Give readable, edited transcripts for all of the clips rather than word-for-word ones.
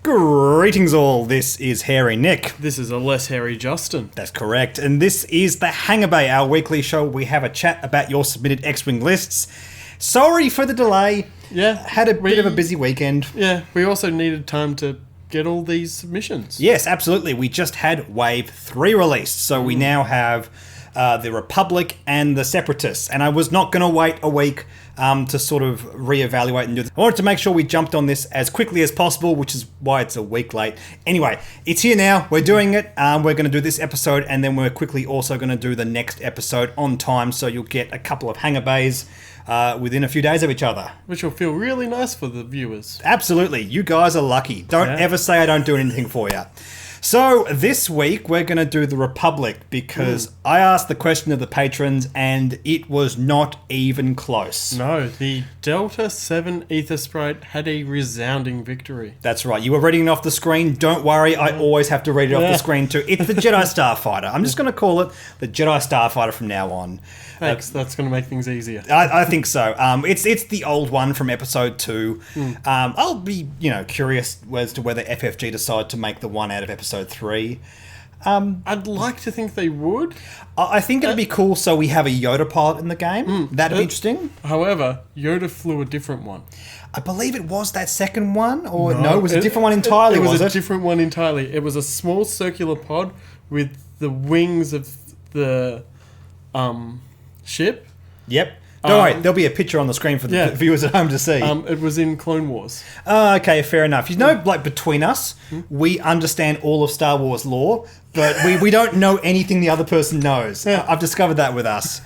Greetings all, this is Hairy Nick. This is a less hairy Justin. That's correct, and this is the Hangar Bay, our weekly show where we have a chat about your submitted X-Wing lists. Sorry for the delay. Yeah. Had a bit of a busy weekend. Yeah, we also needed time to get all these submissions. Yes, absolutely. We just had Wave 3 released, so we now have the Republic and the Separatists, and I was not going to wait a week to sort of reevaluate and do this. I wanted to make sure we jumped on this as quickly as possible, which is why it's a week late. Anyway, it's here now. We're doing it. We're going to do this episode, and then we're quickly also going to do the next episode on time, so you'll get a couple of Hangar Bays within a few days of each other. Which will feel really nice for the viewers. Absolutely. You guys are lucky. Don't ever say I don't do anything for you. So this week we're going to do the Republic because I asked the question of the patrons and it was not even close. No, the Delta 7 Ether Sprite had a resounding victory. That's right. You were reading it off the screen. Don't worry, I always have to read it off the screen too. It's the Jedi Starfighter. I'm just going to call it the Jedi Starfighter from now on. Thanks, that's going to make things easier. I think so. It's the old one from episode 2. I'll be curious as to whether FFG decide to make the one out of episode 3. I'd like to think they would. I think it'd be cool so we have a Yoda pilot in the game. That'd be interesting. However, Yoda flew a different one. I believe it was that second one, or no, it was a different one entirely, was a different one entirely. It was a small circular pod with the wings of the ship. Yep. Don't worry, there'll be a picture on the screen for the viewers at home to see. It was in Clone Wars. Okay, fair enough. Between us, we understand all of Star Wars lore, but we don't know anything the other person knows. I've discovered that with us.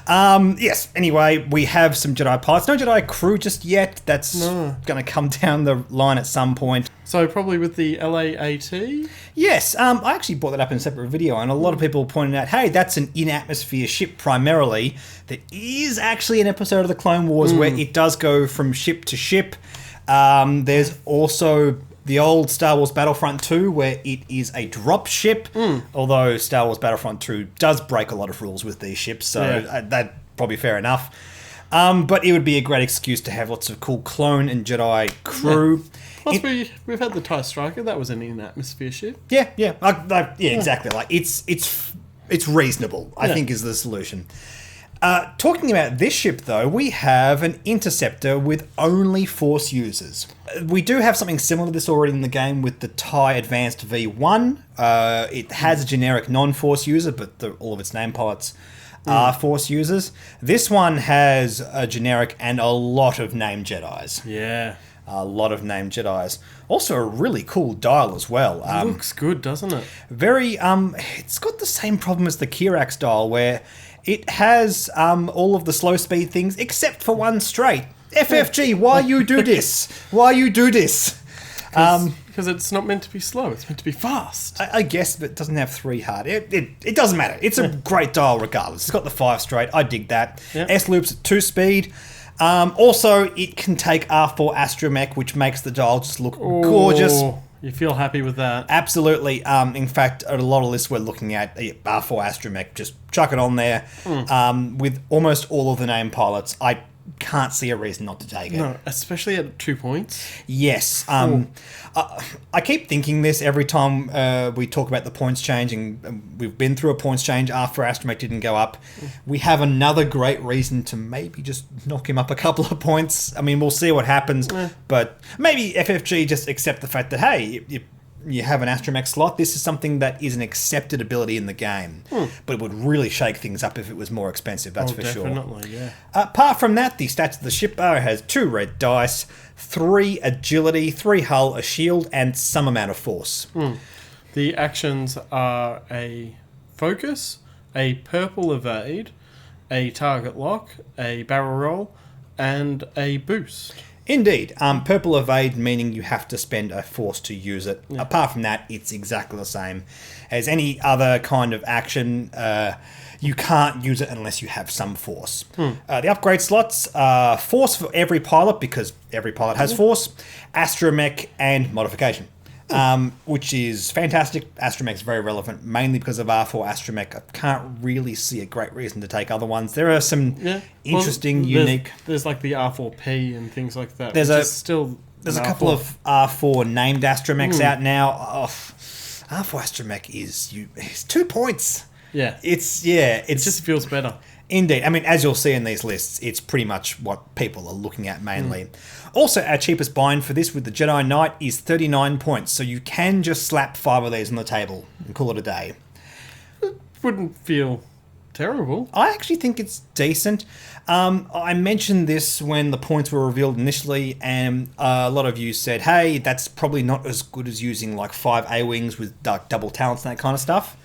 Yes, anyway, we have some Jedi pilots. No Jedi crew just yet. That's going to come down the line at some point. So probably with the LAAT? Yes, I actually brought that up in a separate video, and a lot of people pointed out, hey, that's an in-atmosphere ship primarily. There is actually an episode of the Clone Wars where it does go from ship to ship. There's also the old Star Wars Battlefront 2 where it is a drop ship, although Star Wars Battlefront 2 does break a lot of rules with these ships, so that's probably fair enough. But it would be a great excuse to have lots of cool clone and Jedi crew. Yeah. Plus, we've had the TIE Striker. That was an in-atmosphere ship. Yeah. Exactly. Like it's reasonable, I think, is the solution. Talking about this ship, though, we have an Interceptor with only Force users. We do have something similar to this already in the game with the TIE Advanced V1. It has a generic non-Force user, but all of its name pilots are Force users. This one has a generic and a lot of named Jedis. Yeah. A lot of named Jedis. Also a really cool dial as well. It looks good, doesn't it? Very, it's got the same problem as the Kirax dial where it has all of the slow speed things except for one straight. FFG, why you do this? Why you do this? Because it's not meant to be slow, it's meant to be fast. I guess, but it doesn't have 3 hard. It doesn't matter. It's a great dial regardless. It's got the 5 straight. I dig that. Yeah. S-loops at 2 speed. Also, it can take R4 astromech, which makes the dial just look gorgeous. You feel happy with that? Absolutely. In fact, at a lot of lists we're looking at, R4 astromech, just chuck it on there. With almost all of the named pilots, I can't see a reason not to take it. No, especially at 2 points. Yes. I keep thinking this every time we talk about the points change, and we've been through a points change after astromech didn't go up. We have another great reason to maybe just knock him up a couple of points. I mean, we'll see what happens, but maybe FFG just accept the fact that, hey, you have an astromech slot. This is something that is an accepted ability in the game, but it would really shake things up if it was more expensive, that's for sure. Definitely, yeah. Apart from that, the stats of the ship has 2 red dice, 3 agility, 3 hull, a shield, and some amount of force. The actions are a focus, a purple evade, a target lock, a barrel roll, and a boost. Indeed. Purple evade meaning you have to spend a force to use it. Yeah. Apart from that, it's exactly the same as any other kind of action. You can't use it unless you have some force. The upgrade slots are force for every pilot, because every pilot has force, astromech, and modification. Which is fantastic. Astromech's very relevant, mainly because of R4 astromech. I can't really see a great reason to take other ones. There are some interesting, unique... There's like the R4P and things like that. There's is still There's a an couple R4. of R4 named astromechs out now. Oh, R4 astromech it's 2 points. Yeah. It Just feels better. Indeed. I mean, as you'll see in these lists, it's pretty much what people are looking at mainly. Also, our cheapest bind for this with the Jedi Knight is 39 points, so you can just slap 5 of these on the table and call it a day. Wouldn't feel terrible. I actually think it's decent. I mentioned this when the points were revealed initially, and a lot of you said, hey, that's probably not as good as using like 5 A-Wings with double talents and that kind of stuff.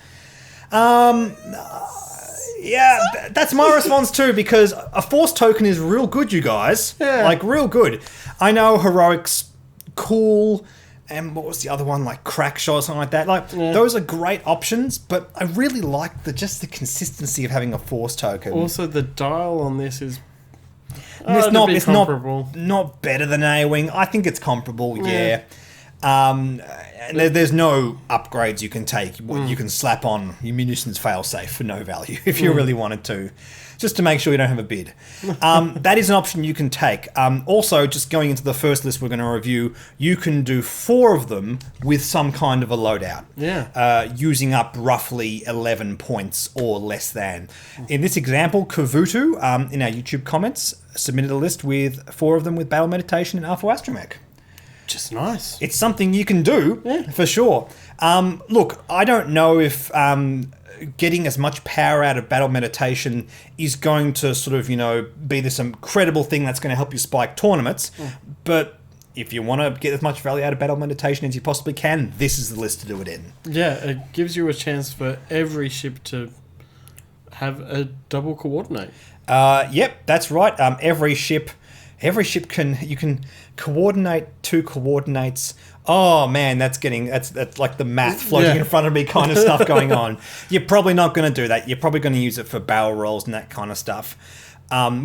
Yeah, that's my response too, because a Force token is real good, you guys. Yeah. Like, real good. I know Heroic's cool, and what was the other one? Like Crackshot or something like that. Like, those are great options, but I really like the consistency of having a Force token. Also, the dial on this is... it's comparable. not better than A-Wing. I think it's comparable, yeah. And there's no upgrades you can take. You can slap on your munitions failsafe for no value if you really wanted to, just to make sure you don't have a bid. That is an option you can take. Also, just going into the first list we're going to review, you can do 4 of them with some kind of a loadout. Yeah. Using up roughly 11 points or less than. In this example, Kavutu, in our YouTube comments, submitted a list with 4 of them with Battle Meditation and Alpha Astromech. Just nice. It's something you can do, for sure. Look, I don't know if getting as much power out of Battle Meditation is going to sort of, be this incredible thing that's going to help you spike tournaments, but if you want to get as much value out of Battle Meditation as you possibly can, this is the list to do it in. Yeah, it gives you a chance for every ship to have a double coordinate. Yep, that's right. Every ship you can coordinate 2 coordinates. Oh man, that's like the math floating in front of me kind of stuff going on. You're probably not going to do that. You're probably going to use it for barrel rolls and that kind of stuff,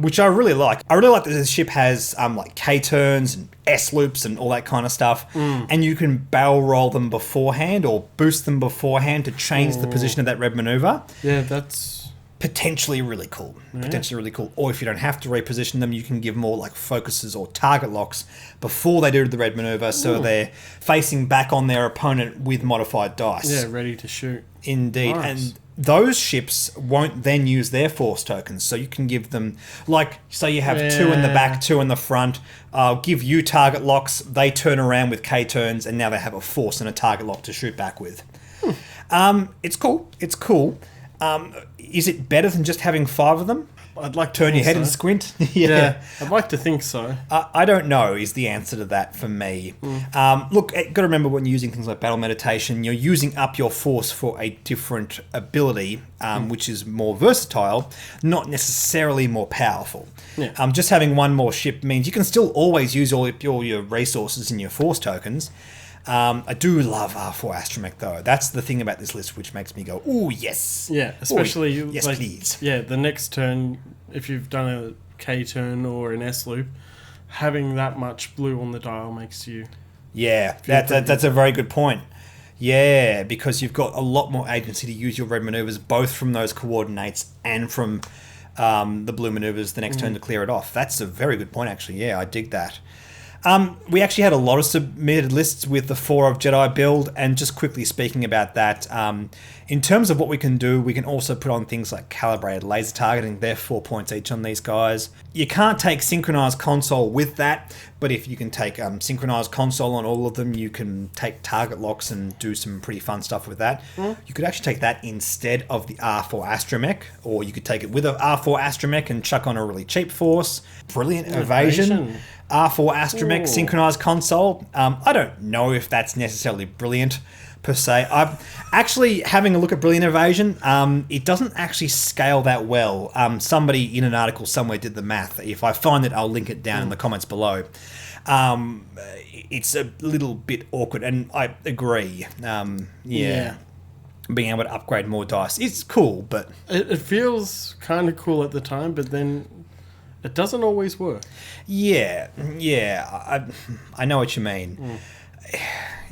which I really like. I really like that this ship has like K-turns and S-loops and all that kind of stuff, and you can barrel roll them beforehand or boost them beforehand to change the position of that red maneuver. Yeah, that's... potentially really cool. Or if you don't have to reposition them, you can give more like focuses or target locks before they do the red maneuver, so they're facing back on their opponent with modified dice. Yeah, ready to shoot. Indeed. Nice. And those ships won't then use their Force tokens, so you can give them, like, say you have 2 in the back, 2 in the front, give you target locks, they turn around with K-turns, and now they have a Force and a target lock to shoot back with. It's cool. Is it better than just having 5 of them? I'd like to Turn your head so. and squint? Yeah, I'd like to think so. I don't know is the answer to that for me. Look, got to remember when you're using things like Battle Meditation, you're using up your Force for a different ability, which is more versatile, not necessarily more powerful. Yeah. Just having 1 more ship means you can still always use all your resources in your Force tokens. I do love R4 Astromech though. That's the thing about this list which makes me go, ooh, yes. Yeah, especially... yes, please. Yeah, the next turn, if you've done a K turn or an S loop, having that much blue on the dial makes you... Yeah, that's a very good point. Yeah, because you've got a lot more agency to use your red maneuvers, both from those coordinates and from the blue maneuvers the next turn to clear it off. That's a very good point, actually. Yeah, I dig that. We actually had a lot of submitted lists with the 4 of Jedi build, and just quickly speaking about that, in terms of what we can do, we can also put on things like calibrated laser targeting. They're 4 points each on these guys. You can't take synchronized console with that, but if you can take synchronized console on all of them, you can take target locks and do some pretty fun stuff with that. You could actually take that instead of the R4 Astromech, or you could take it with a R4 Astromech and chuck on a really cheap Force. Brilliant evasion. R4 Astromech synchronized console. I don't know if that's necessarily brilliant per se. I'm actually having a look at Brilliant Evasion. It doesn't actually scale that well. Somebody in an article somewhere did the math. If I find it, I'll link it down in the comments below. It's a little bit awkward, and I agree. Yeah. Being able to upgrade more dice is cool, but... It feels kind of cool at the time, but then... it doesn't always work. Yeah, I know what you mean.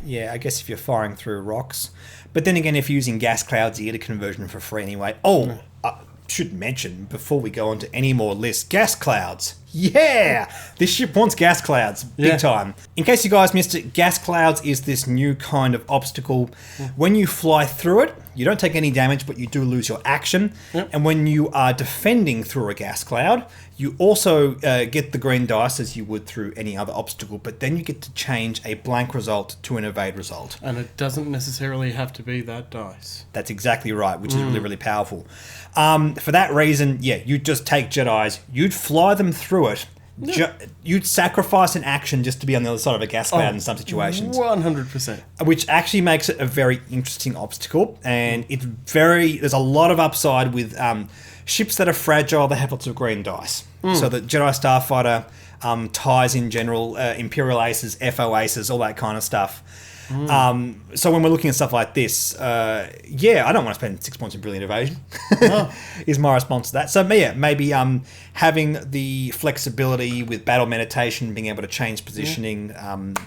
Yeah, I guess if you're firing through rocks. But then again, if you're using gas clouds, you get a conversion for free anyway. I should mention, before we go on to any more lists, gas clouds. Yeah! This ship wants gas clouds, big time. In case you guys missed it, gas clouds is this new kind of obstacle. When you fly through it, you don't take any damage, but you do lose your action. And when you are defending through a gas cloud, you also get the green dice as you would through any other obstacle, but then you get to change a blank result to an evade result. And it doesn't necessarily have to be that dice. That's exactly right, which is really, really powerful. For that reason, you'd just take Jedis, you'd fly them through it, you'd sacrifice an action just to be on the other side of a gas cloud in some situations. 100%. Which actually makes it a very interesting obstacle, and there's a lot of upside with ships that are fragile, they have lots of green dice. So the Jedi Starfighter, TIEs in general, Imperial Aces, FO Aces, all that kind of stuff. So when we're looking at stuff like this, I don't want to spend 6 points in Brilliant Evasion, is my response to that. So maybe having the flexibility with battle meditation, being able to change positioning,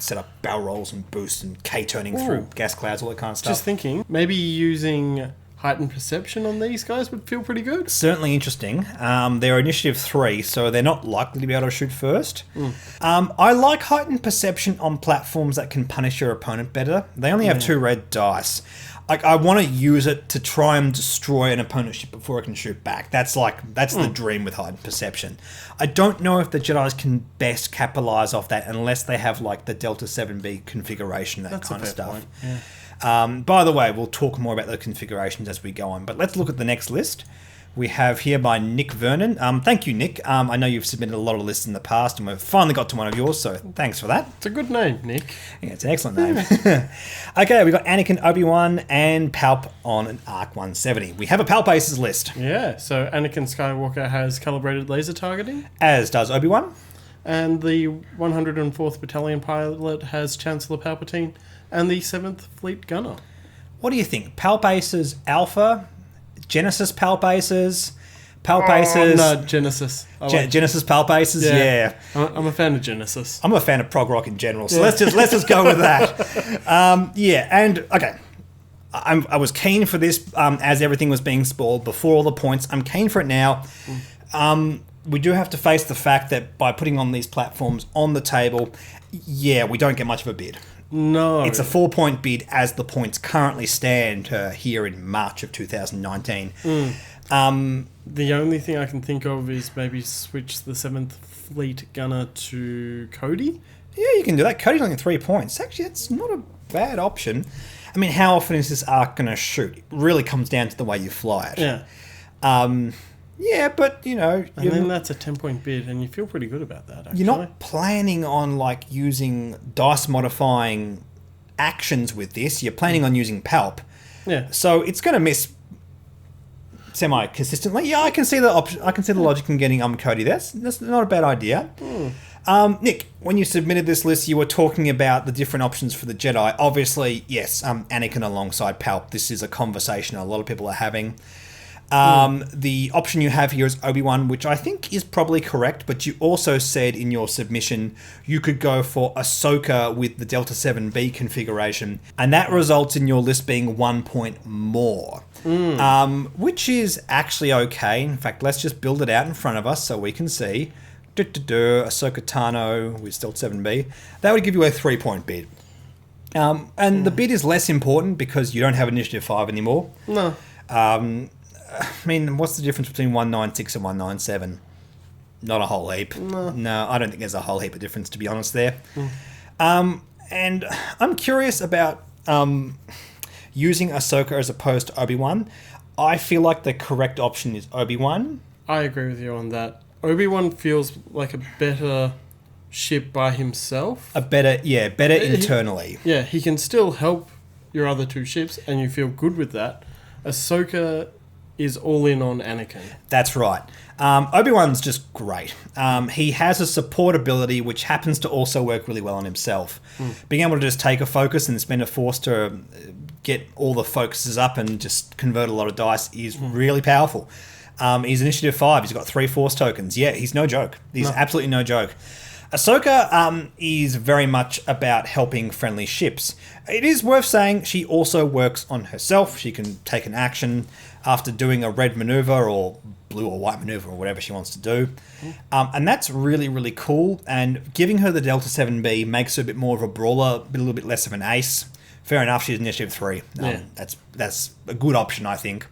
set up barrel rolls and boosts and K-turning through gas clouds, all that kind of stuff. Just thinking, maybe using heightened perception on these guys would feel pretty good. Certainly interesting. They're Initiative 3, so they're not likely to be able to shoot first. I like heightened perception on platforms that can punish your opponent better. They only have 2 red dice. I want to use it to try and destroy an opponent's ship before it can shoot back. That's the dream with heightened perception. I don't know if the Jedis can best capitalize off that unless they have like the Delta 7B configuration, that kind of stuff. Point. Yeah. By the way, we'll talk more about the configurations as we go on, but let's look at the next list. We have here by Nick Vernon. Thank you, Nick. I know you've submitted a lot of lists in the past, and we've finally got to one of yours, so thanks for that. It's a good name, Nick. Yeah, it's an excellent name. Okay, we've got Anakin, Obi-Wan, and Palp on an Arc 170. We have a Palp Aces list. Yeah, so Anakin Skywalker has calibrated laser targeting. As does Obi-Wan. And the 104th Battalion pilot has Chancellor Palpatine and the 7th Fleet Gunner. What do you think? Palp Aces Alpha? Genesis Palp Aces? Palp Aces? No, Genesis. Genesis Palp Aces? Yeah. I'm a fan of Genesis. I'm a fan of prog rock in general, so let's just go with that. Okay. I was keen for this as everything was being spoiled before all the points. I'm keen for it now. We do have to face the fact that by putting on these platforms on the table, we don't get much of a bid. No. It's a 4-point bid as the points currently stand here in March of 2019. The only thing I can think of is maybe switch the 7th Fleet Gunner to Cody. Yeah, you can do that. Cody's only 3 points. Actually, that's not a bad option. I mean, how often is this arc going to shoot? It really comes down to the way you fly it. Yeah. But, you know... And then that's a 10-point bid, and you feel pretty good about that, actually. You're not planning on, like, using dice-modifying actions with this. You're planning on using Palp. Yeah. So it's going to miss semi-consistently. Yeah, I can see the option. I can see the logic in getting Cody. That's not a bad idea. Nick, when you submitted this list, you were talking about the different options for the Jedi. Obviously, yes, Anakin alongside Palp. This is a conversation a lot of people are having. The option you have here is Obi-Wan, which I think is probably correct, but you also said in your submission you could go for Ahsoka with the Delta 7B configuration, and that results in your list being 1 point more, which is actually okay. In fact, let's just build it out in front of us so we can see. Ahsoka Tano with Delta 7B. That would give you a 3-point bid. And the bid is less important because you don't have Initiative 5 anymore. No. I mean, what's the difference between 196 and 197? Not a whole heap. No, I don't think there's a whole heap of difference, to be honest, there. And I'm curious about using Ahsoka as opposed to Obi-Wan. I feel like the correct option is Obi-Wan. I agree with you on that. Obi-Wan feels like a better ship by himself. Better internally. He can still help your other 2 ships, and you feel good with that. Ahsoka is all in on Anakin. That's right. Obi-Wan's just great. He has a support ability which happens to also work really well on himself. Being able to just take a focus and spend a force to get all the focuses up and just convert a lot of dice is really powerful. He's Initiative 5. He's got 3 force tokens. Yeah, he's no joke. He's absolutely no joke. Ahsoka is very much about helping friendly ships. It is worth saying she also works on herself. She can take an action after doing a red maneuver or blue or white maneuver or whatever she wants to do. And that's really, really cool. And giving her the Delta 7B makes her a bit more of a brawler, a little bit less of an ace. Fair enough, she's Initiative 3. That's a good option, I think.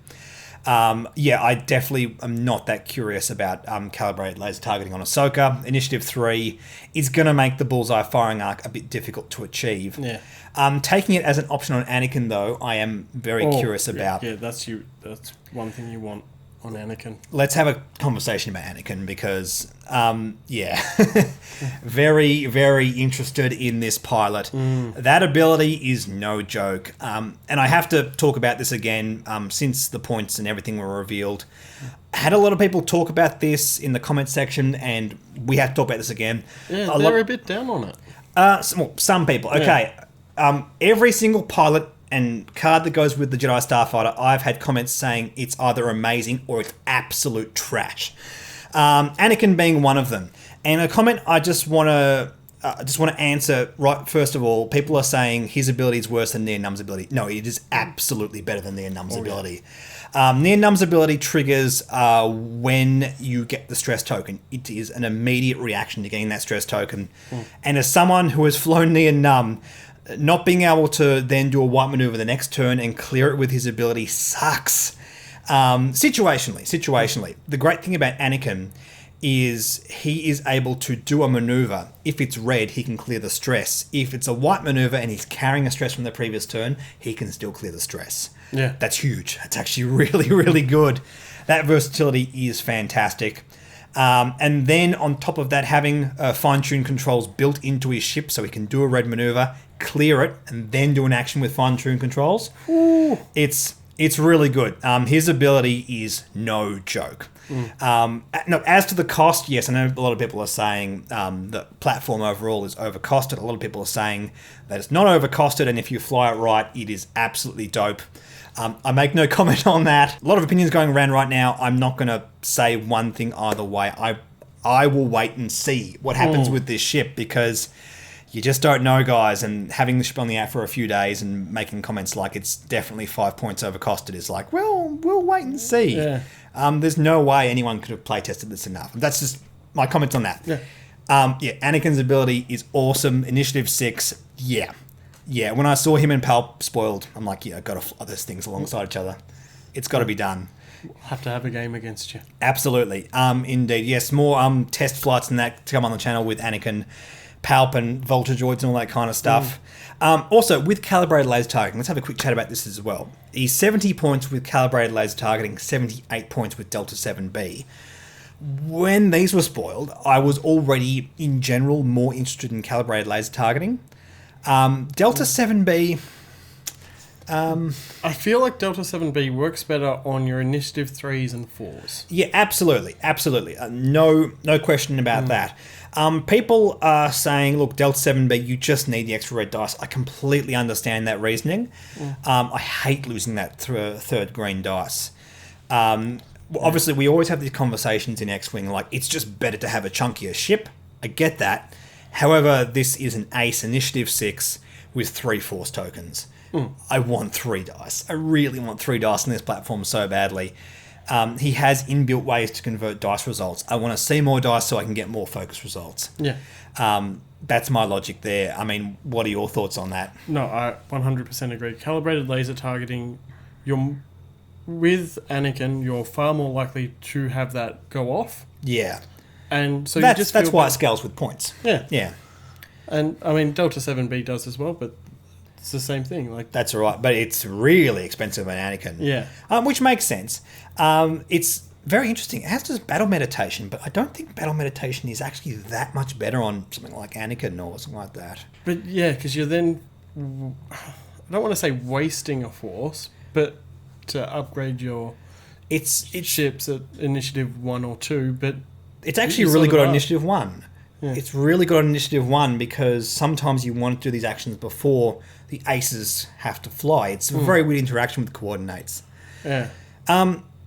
I definitely am not that curious about calibrated laser targeting on Ahsoka. Initiative 3 is going to make the bullseye firing arc a bit difficult to achieve. Yeah. Taking it as an option on Anakin, though, I am very curious about. Yeah, that's one thing you want on Anakin. Let's have a conversation about Anakin because, very, very interested in this pilot. That ability is no joke. And I have to talk about this again since the points and everything were revealed. Had a lot of people talk about this in the comment section, and we have to talk about this again. Yeah, they're a bit down on it. Some people. Okay. Every single pilot and card that goes with the Jedi Starfighter, I've had comments saying it's either amazing or it's absolute trash. Anakin being one of them. And a comment I just want to answer right first of all. People are saying his ability is worse than Nien Numb's ability. No, it is absolutely better than Nien Numb's ability. Nien Numb's ability triggers when you get the stress token. It is an immediate reaction to getting that stress token. And as someone who has flown Nien Numb, not being able to then do a white maneuver the next turn and clear it with his ability sucks. Situationally. The great thing about Anakin is he is able to do a maneuver. If it's red, he can clear the stress. If it's a white maneuver and he's carrying a stress from the previous turn, he can still clear the stress. Yeah. That's huge. That's actually really, really good. That versatility is fantastic. And then on top of that, having fine-tuned controls built into his ship so he can do a red maneuver, clear it, and then do an action with fine-tuned controls. Ooh. It's really good. His ability is no joke. No, as to the cost, yes, I know a lot of people are saying the platform overall is overcosted. A lot of people are saying that it's not overcosted, and if you fly it right, it is absolutely dope. I make no comment on that. A lot of opinions going around right now. I'm not going to say one thing either way. I will wait and see what happens with this ship because you just don't know, guys. And having the ship on the app for a few days and making comments like it's definitely 5 points overcosted is like, well, we'll wait and see. Yeah. There's no way anyone could have play tested this enough. That's just my comments on that. Yeah. Anakin's ability is awesome. Initiative 6, yeah, when I saw him and Palp spoiled, I'm like, I've got to fly those things alongside each other. It's got to be done. We'll have to have a game against you. Absolutely. Indeed. Yes, more test flights and that to come on the channel with Anakin, Palp and Voltage-oids and all that kind of stuff. Also, with calibrated laser targeting, let's have a quick chat about this as well. He's 70 points with calibrated laser targeting, 78 points with Delta 7B. When these were spoiled, I was already, in general, more interested in calibrated laser targeting. Delta 7B... I feel like Delta 7B works better on your Initiative 3s and 4s. Yeah, absolutely. No question about that. People are saying, look, Delta 7B, you just need the extra red dice. I completely understand that reasoning. I hate losing that third green dice. Obviously, we always have these conversations in X-Wing, like, it's just better to have a chunkier ship. I get that. However, this is an ace Initiative 6 with 3 Force tokens. I want 3 dice. I really want 3 dice on this platform so badly. He has inbuilt ways to convert dice results. I want to see more dice so I can get more focus results. Yeah. That's my logic there. I mean, what are your thoughts on that? No, I 100% agree. Calibrated laser targeting, with Anakin, you're far more likely to have that go off. Yeah. And so that's why it scales with points. Yeah. And I mean, Delta 7B does as well, but it's the same thing. Like that's all right, but it's really expensive on Anakin. Yeah. Which makes sense. It's very interesting. It has this battle meditation, but I don't think battle meditation is actually that much better on something like Anakin or something like that. But yeah, because you're then, I don't want to say wasting a force, but to upgrade your ships at Initiative 1 or 2, but it's actually really good on Initiative 1. Yeah. It's really good on Initiative 1 because sometimes you want to do these actions before the aces have to fly. It's a very weird interaction with coordinates. Yeah.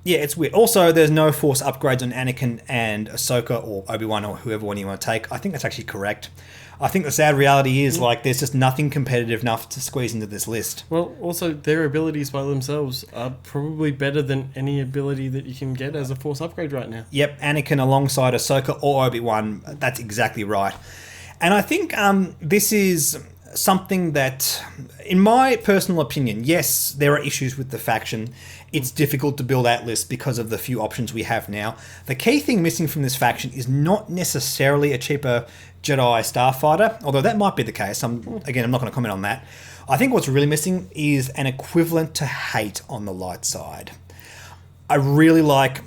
Yeah, it's weird. Also, there's no Force upgrades on Anakin and Ahsoka or Obi-Wan or whoever one you want to take. I think that's actually correct. I think the sad reality is, like, there's just nothing competitive enough to squeeze into this list. Well, also, their abilities by themselves are probably better than any ability that you can get as a Force upgrade right now. Yep, Anakin alongside Ahsoka or Obi-Wan. That's exactly right. And I think this is something that, in my personal opinion, yes, there are issues with the faction. It's difficult to build that list because of the few options we have now. The key thing missing from this faction is not necessarily a cheaper Jedi Starfighter, although that might be the case. I'm not going to comment on that. I think what's really missing is an equivalent to Hate on the light side. I really like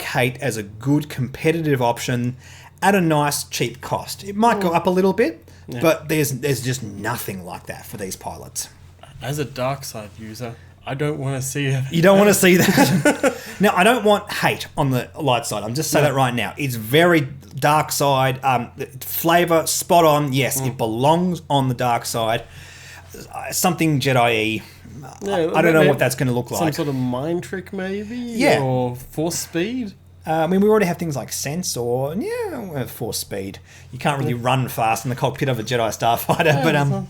Hate as a good competitive option at a nice cheap cost. It might go up a little bit, but there's just nothing like that for these pilots. As a dark side user, I don't want to see it. You don't want to see that. Now, I don't want Hate on the light side. I'm just saying that right now. It's very dark side. Flavor spot on. Yes, it belongs on the dark side. Something Jedi-y. I don't know what that's going to look like. Some sort of mind trick, maybe? Yeah. Or force speed? I mean, we already have things like Sense or, Force Speed. You can't really run fast in the cockpit of a Jedi Starfighter.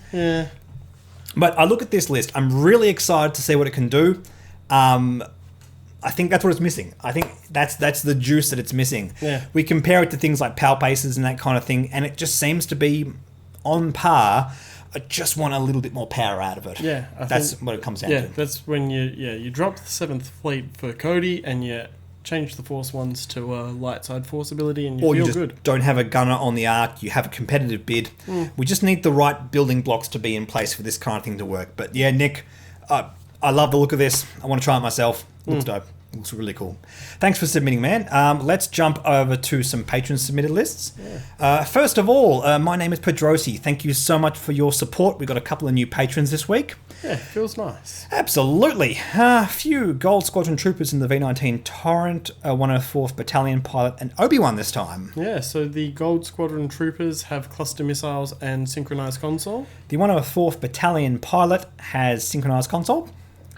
But I look at this list. I'm really excited to see what it can do. I think that's what it's missing. I think that's the juice that it's missing. Yeah. We compare it to things like PAL paces and that kind of thing, and it just seems to be on par. I just want a little bit more power out of it. Yeah. That's what it comes down to. Yeah, that's when you drop the 7th Fleet for Cody and you change the Force ones to a light side Force ability and you feel just good. Don't have a gunner on the arc. You have a competitive bid. We just need the right building blocks to be in place for this kind of thing to work. But yeah, Nick, I love the look of this. I want to try it myself. Looks dope. Looks really cool. Thanks for submitting, man. Let's jump over to some patron submitted lists. First of all, my name is Pedrosi. Thank you so much for your support. We've got a couple of new patrons this week. Yeah, feels nice. Absolutely. A few Gold Squadron troopers in the V19 Torrent, 104th Battalion pilot, and Obi-Wan this time. Yeah, so the Gold Squadron troopers have cluster missiles and synchronized console. The 104th Battalion pilot has synchronized console.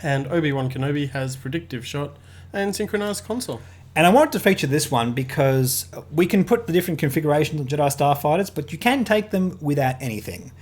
And Obi-Wan Kenobi has predictive shot and synchronized console. And I wanted to feature this one because we can put the different configurations of Jedi Starfighters, but you can take them without anything.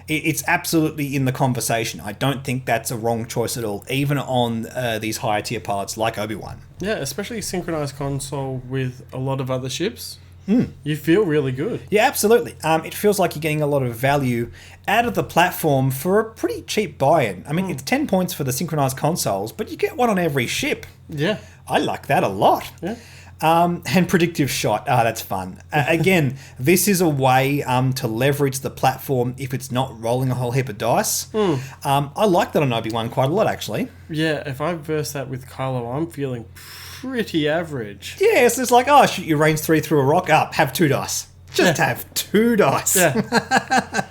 It's absolutely in the conversation. I don't think that's a wrong choice at all, even on these higher tier pilots like Obi-Wan. Yeah, especially synchronized console with a lot of other ships. You feel really good. Yeah, absolutely. It feels like you're getting a lot of value out of the platform for a pretty cheap buy-in. I mean, it's 10 points for the synchronized consoles, but you get one on every ship. Yeah. I like that a lot. Yeah. And predictive shot. That's fun. Again, this is a way to leverage the platform if it's not rolling a whole heap of dice. I like that on Obi-Wan quite a lot, actually. Yeah, if I verse that with Kylo, I'm feeling pretty average. Yeah, so it's like, shoot your range 3 through a rock up. Have 2 dice. Just have 2 dice. Yeah.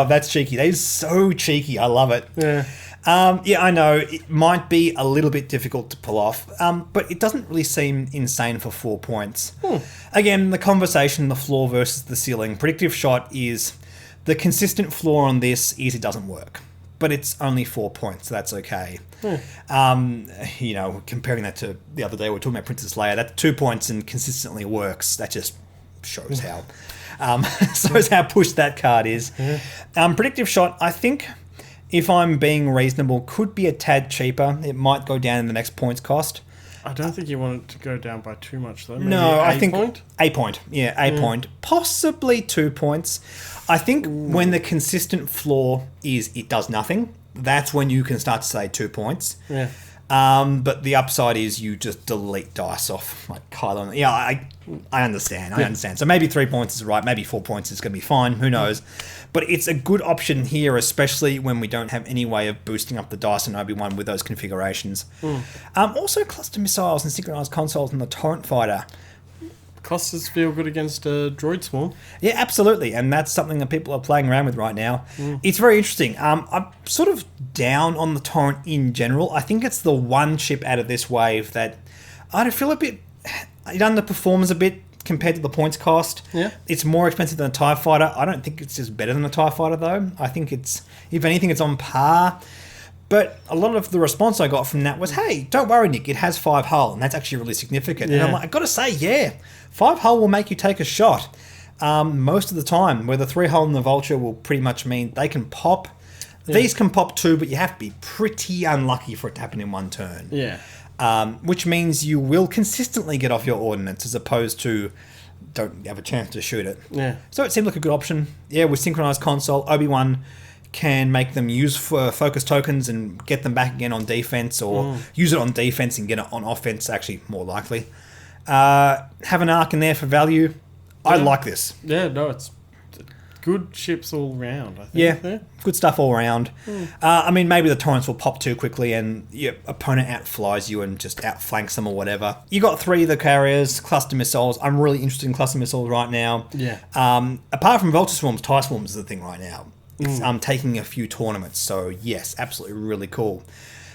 That's cheeky. That is so cheeky. I love it. Yeah. I know it might be a little bit difficult to pull off, but it doesn't really seem insane for 4 points. Again, the conversation, the floor versus the ceiling. Predictive shot is the consistent floor on this is it doesn't work, but it's only 4 points, so that's okay. Comparing that to the other day, we were talking about Princess Leia. That's 2 points and consistently works. That just shows how pushed that card is. Predictive shot, I think, if I'm being reasonable, could be a tad cheaper. It might go down in the next points cost. I don't think you want it to go down by too much, though. Maybe no, I think point? A point. Yeah, a point. Possibly 2 points. I think when the consistent floor is it does nothing, that's when you can start to say 2 points. Yeah. But the upside is you just delete dice off, like Kylo. Yeah, I understand. I understand. So maybe 3 points is right. Maybe 4 points is going to be fine. Who knows? But it's a good option here, especially when we don't have any way of boosting up the dice in Obi-Wan with those configurations. Also, cluster missiles and synchronized consoles in the Torrent Fighter. Clusters feel good against a droid swarm. Yeah, absolutely. And that's something that people are playing around with right now. It's very interesting. I'm sort of down on the Torrent in general. I think it's the one ship out of this wave that I feel a bit... It underperforms a bit compared to the points cost. Yeah. It's more expensive than a TIE Fighter. I don't think it's just better than a TIE Fighter, though. I think it's... If anything, it's on par. But a lot of the response I got from that was, hey, don't worry, Nick, it has 5 hull, and that's actually really significant. Yeah. And I'm like, I've got to say, yeah, 5 hull will make you take a shot most of the time, where the 3 hull in the Vulture will pretty much mean they can pop. Yeah. These can pop too, but you have to be pretty unlucky for it to happen in one turn. Yeah. Which means you will consistently get off your ordnance as opposed to don't have a chance to shoot it. Yeah. So it seemed like a good option. Yeah, with synchronized console, Obi-Wan can make them use focus tokens and get them back again on defense, or use it on defense and get it on offense, actually more likely. Have an arc in there for value. Yeah. I like this. Yeah, no, it's good ships all round, I think. Yeah, good stuff all around. I mean, maybe the torrents will pop too quickly and your opponent outflies you and just outflanks them or whatever. You got 3 of the carriers, cluster missiles. I'm really interested in cluster missiles right now. Yeah. Apart from Vulture Swarms, TIE Swarms is the thing right now. I'm taking a few tournaments, so yes, absolutely really cool.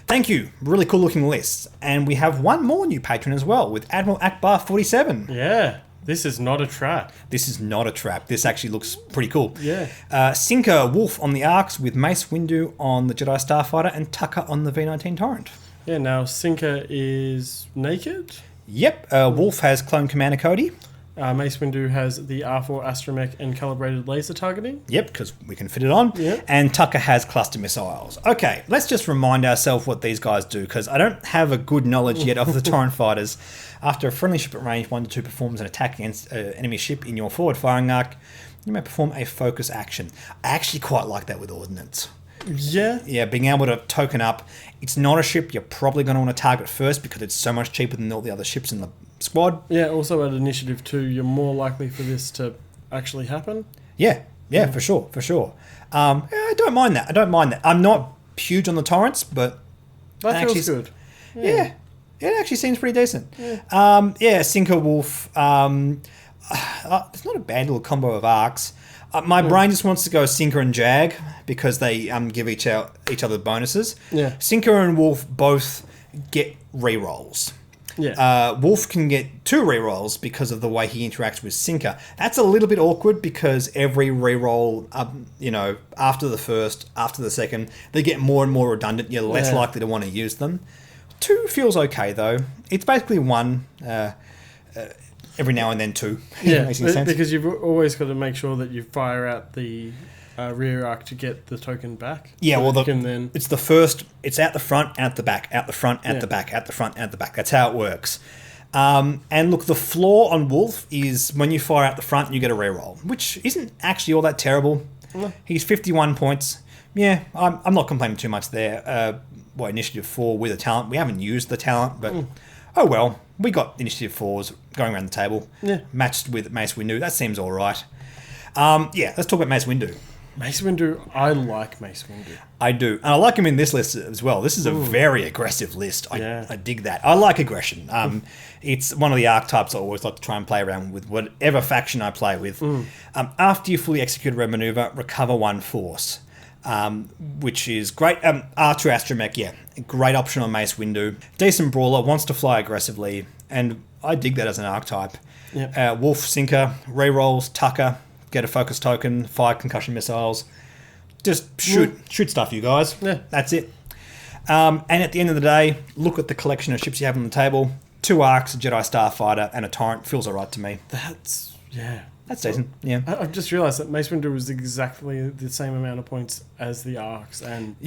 Thank you. Really cool looking lists. And we have one more new patron as well with Admiral Akbar 47. Yeah. This is not a trap. This is not a trap. This actually looks pretty cool. Yeah. Sinker Wolf on the Arcs with Mace Windu on the Jedi Starfighter and Tucker on the V19 Torrent. Yeah, now Sinker is naked. Yep. Wolf has Clone Commander Cody. Mace Windu has the R4 astromech and calibrated laser targeting. Yep, because we can fit it on. Yep. And Tucker has cluster missiles. Okay, let's just remind ourselves what these guys do, because I don't have a good knowledge yet of the Torrent Fighters. After a friendly ship at range 1 to 2 performs an attack against an enemy ship in your forward firing arc, you may perform a focus action. I actually quite like that with Ordnance. Yeah. Yeah, being able to token up. It's not a ship you're probably going to want to target first because it's so much cheaper than all the other ships in the squad. Yeah, also at Initiative 2, you're more likely for this to actually happen. Yeah, for sure. Yeah, I don't mind that. I'm not huge on the torrents, but that feels good. Yeah, it actually seems pretty decent. Yeah, Sinker Wolf. It's not a bad little combo of arcs. My brain just wants to go Sinker and Jag because they give each other bonuses. Yeah. Sinker and Wolf both get rerolls. Yeah. Wolf can get 2 rerolls because of the way he interacts with Sinker. That's a little bit awkward because every reroll, after the first, after the second, they get more and more redundant. You're less likely to want to use them. 2 feels okay though. It's basically 1. Every now and then 2. Yeah, Makes sense. because you've always got to make sure that you fire out the rear arc to get the token back. Yeah, so well, it's the first. It's out the front, out the back, out the front, out the back, out the front, out the back. That's how it works. And look, the flaw on Wolf is when you fire out the front, you get a reroll, which isn't actually all that terrible. No. He's 51 points. Yeah, I'm not complaining too much there. Initiative 4 with a talent. We haven't used the talent, but oh well. We got Initiative 4s going around the table. Yeah. Matched with Mace Windu. That seems all right. Let's talk about Mace Windu. Mace Windu, I like Mace Windu. I do. And I like him in this list as well. This is a very aggressive list. I dig that. I like aggression. It's one of the archetypes I always like to try and play around with whatever faction I play with. After you fully execute a red maneuver, recover 1 force. Which is great. R2 astromech, great option on Mace Windu. Decent brawler, wants to fly aggressively, and I dig that as an archetype. Yep. Wolf, Sinker, rerolls, Tucker, get a focus token, 5 concussion missiles. Just shoot stuff, you guys. Yeah. That's it. And at the end of the day, look at the collection of ships you have on the table. 2 arcs, a Jedi Starfighter, and a Torrent. Feels alright to me. That's decent, yeah. I've just realised that Mace Windu was exactly the same amount of points as the arcs, and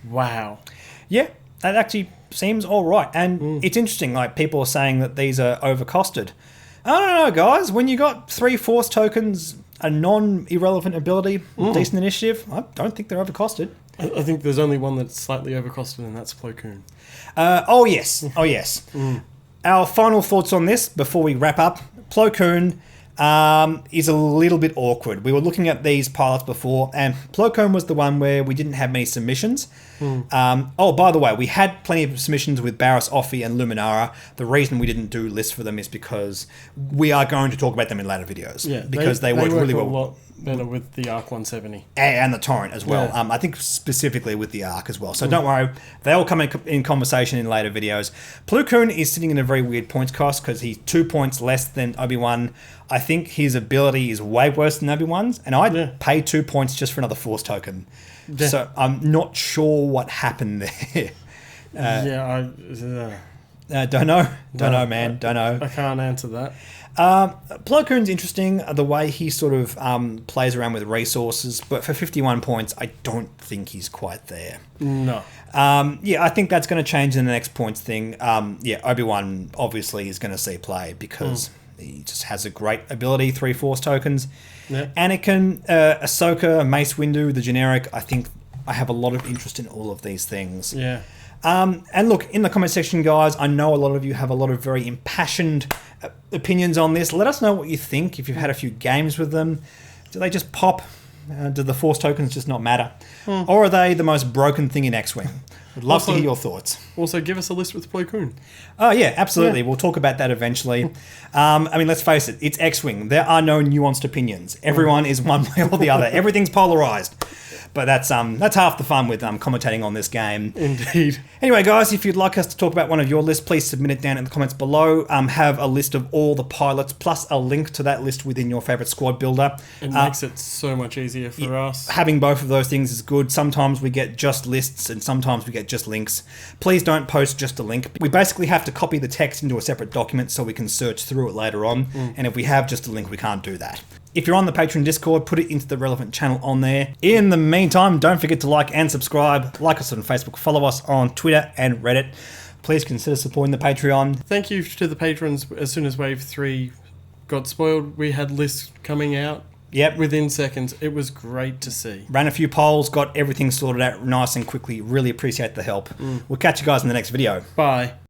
wow. Yeah, that actually seems alright. And it's interesting, like, people are saying that these are overcosted. I don't know, guys. When you got 3 force tokens, a non-irrelevant ability, decent initiative, I don't think they're overcosted. I think there's only one that's slightly overcosted, and that's Plo Koon. Oh, yes. Our final thoughts on this before we wrap up. Plo Koon is a little bit awkward. We were looking at these pilots before, and Plo Koon was the one where we didn't have many submissions. By the way, we had plenty of submissions with Barriss Offee and Luminara. The reason we didn't do lists for them is because we are going to talk about them in later videos. Yeah, because they work really well. A lot better with the ARC 170. And the Torrent as well. Yeah. I think specifically with the ARC as well. So don't worry. They all come in conversation in later videos. Plo Koon is sitting in a very weird points cost because he's 2 points less than Obi-Wan. I think his ability is way worse than Obi-Wan's. And I'd pay 2 points just for another Force token. So I'm not sure what happened there. Don't know. Don't know, man. Don't know. I can't answer that. Plo Koon's interesting, the way he sort of plays around with resources, but for 51 points, I don't think he's quite there. No. I think that's going to change in the next points thing. Obi-Wan obviously is going to see play because he just has a great ability, 3 Force tokens. Yep. Anakin, Ahsoka, Mace Windu, the generic, I think I have a lot of interest in all of these things. Yeah. And look, in the comment section, guys, I know a lot of you have a lot of very impassioned opinions on this. Let us know what you think. If you've had a few games with them, do they just pop? Do the Force tokens just not matter? Or are they the most broken thing in X-Wing? I'd love to hear your thoughts. Also, give us a list with Plo Koon. Oh, yeah, absolutely. Yeah. We'll talk about that eventually. Let's face it. It's X-Wing. There are no nuanced opinions. Everyone is one way or the other. Everything's polarized. But that's half the fun with commentating on this game. Indeed. Anyway, guys, if you'd like us to talk about one of your lists, please submit it down in the comments below. Have a list of all the pilots, plus a link to that list within your favourite squad builder. It makes it so much easier for us. Having both of those things is good. Sometimes we get just lists, and sometimes we get just links. Please don't post just a link. We basically have to copy the text into a separate document so we can search through it later on. And if we have just a link, we can't do that. If you're on the Patreon Discord, put it into the relevant channel on there. In the meantime, don't forget to like and subscribe. Like us on Facebook, follow us on Twitter and Reddit. Please consider supporting the Patreon. Thank you to the patrons. As soon as Wave 3 got spoiled, we had lists coming out. Yep. Within seconds. It was great to see. Ran a few polls, got everything sorted out nice and quickly. Really appreciate the help. We'll catch you guys in the next video. Bye.